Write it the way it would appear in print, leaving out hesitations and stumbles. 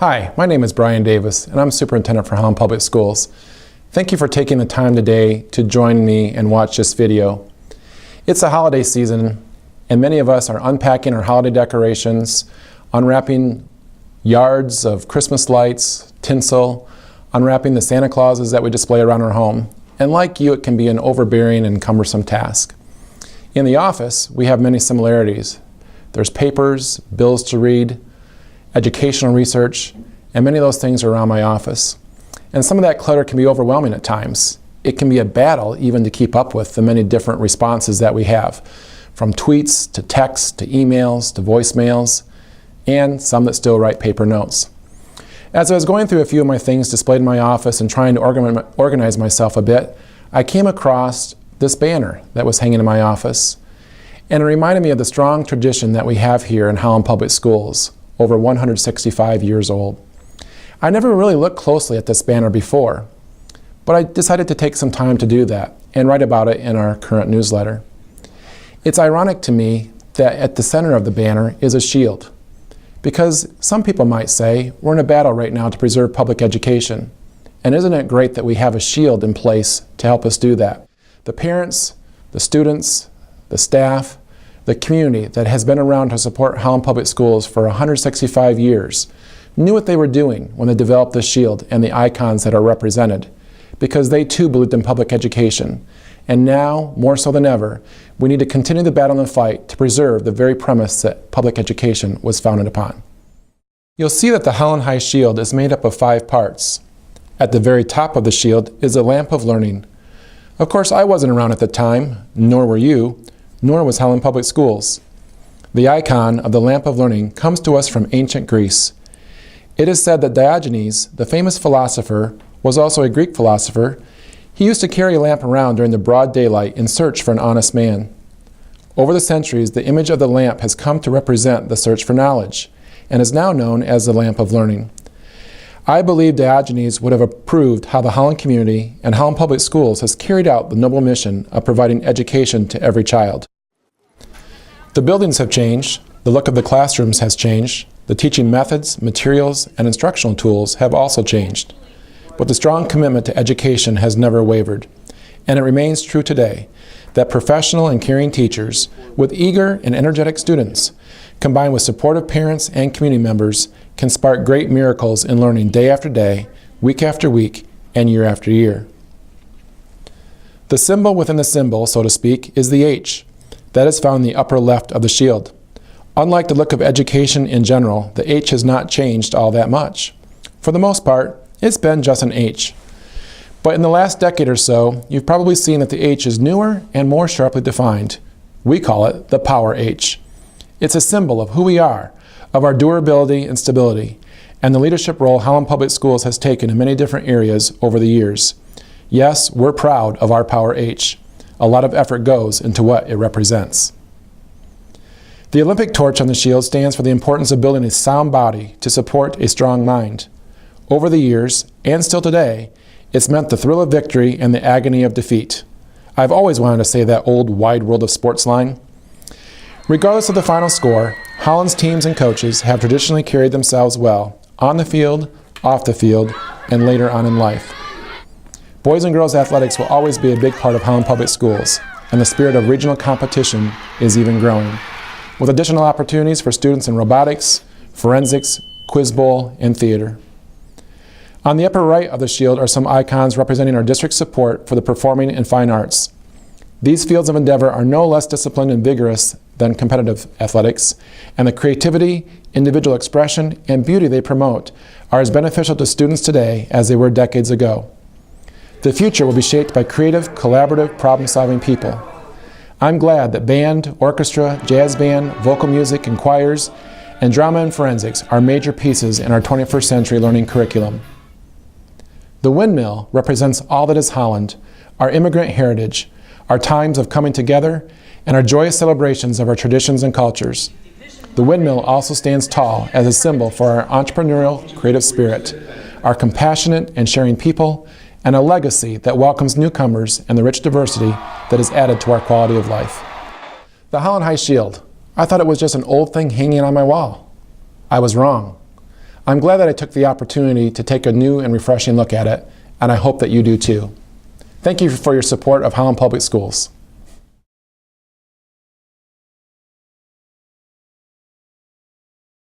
Hi, my name is Brian Davis, and I'm Superintendent for Holland Public Schools. Thank you for taking the time today to join me and watch this video. It's a holiday season, and many of us are unpacking our holiday decorations, unwrapping yards of Christmas lights, tinsel, unwrapping the Santa Clauses that we display around our home. And like you, it can be an overbearing and cumbersome task. In the office, we have many similarities. There's papers, bills to read, educational research, and many of those things are around my office. And some of that clutter can be overwhelming at times. It can be a battle even to keep up with the many different responses that we have, from tweets to texts to emails to voicemails, and some that still write paper notes. As I was going through a few of my things displayed in my office and trying to organize myself a bit, I came across this banner that was hanging in my office. And it reminded me of the strong tradition that we have here in Holland Public Schools, over 165 years old. I never really looked closely at this banner before, but I decided to take some time to do that and write about it in our current newsletter. It's ironic to me that at the center of the banner is a shield, because some people might say we're in a battle right now to preserve public education. And isn't it great that we have a shield in place to help us do that? The parents, the students, the staff, the community that has been around to support Holland Public Schools for 165 years knew what they were doing when they developed this shield and the icons that are represented, because they too believed in public education. And now, more so than ever, we need to continue the battle and fight to preserve the very premise that public education was founded upon. You'll see that the Holland High Shield is made up of 5 parts. At the very top of the shield is a lamp of learning. Of course, I wasn't around at the time, nor were you, nor was Holland Public Schools. The icon of the lamp of learning comes to us from ancient Greece. It is said that Diogenes, the famous philosopher, was also a Greek philosopher. He used to carry a lamp around during the broad daylight in search for an honest man. Over the centuries, the image of the lamp has come to represent the search for knowledge, and is now known as the lamp of learning. I believe Diogenes would have approved how the Holland community and Holland Public Schools has carried out the noble mission of providing education to every child. The buildings have changed, the look of the classrooms has changed, the teaching methods, materials, and instructional tools have also changed. But the strong commitment to education has never wavered, and it remains true today that professional and caring teachers with eager and energetic students, combined with supportive parents and community members, can spark great miracles in learning day after day, week after week, and year after year. The symbol within the symbol, so to speak, is the H. That is found in the upper left of the shield. Unlike the look of education in general, the H has not changed all that much. For the most part, it's been just an H. But in the last decade or so, you've probably seen that the H is newer and more sharply defined. We call it the Power H. It's a symbol of who we are, of our durability and stability, and the leadership role Holland Public Schools has taken in many different areas over the years. Yes, we're proud of our Power H. A lot of effort goes into what it represents. The Olympic torch on the shield stands for the importance of building a sound body to support a strong mind. Over the years, and still today, it's meant the thrill of victory and the agony of defeat. I've always wanted to say that old wide world of sports line. Regardless of the final score, Holland's teams and coaches have traditionally carried themselves well, on the field, off the field, and later on in life. Boys and girls athletics will always be a big part of Holland Public Schools, and the spirit of regional competition is even growing, with additional opportunities for students in robotics, forensics, quiz bowl, and theater. On the upper right of the shield are some icons representing our district's support for the performing and fine arts. These fields of endeavor are no less disciplined and vigorous than competitive athletics, and the creativity, individual expression, and beauty they promote are as beneficial to students today as they were decades ago. The future will be shaped by creative, collaborative, problem-solving people. I'm glad that band, orchestra, jazz band, vocal music, and choirs, and drama and forensics are major pieces in our 21st century learning curriculum. The windmill represents all that is Holland, our immigrant heritage, our times of coming together, and our joyous celebrations of our traditions and cultures. The windmill also stands tall as a symbol for our entrepreneurial, creative spirit, our compassionate and sharing people, and a legacy that welcomes newcomers and the rich diversity that is added to our quality of life. The Holland High Shield. I thought it was just an old thing hanging on my wall. I was wrong. I'm glad that I took the opportunity to take a new and refreshing look at it, and I hope that you do too. Thank you for your support of Holland Public Schools.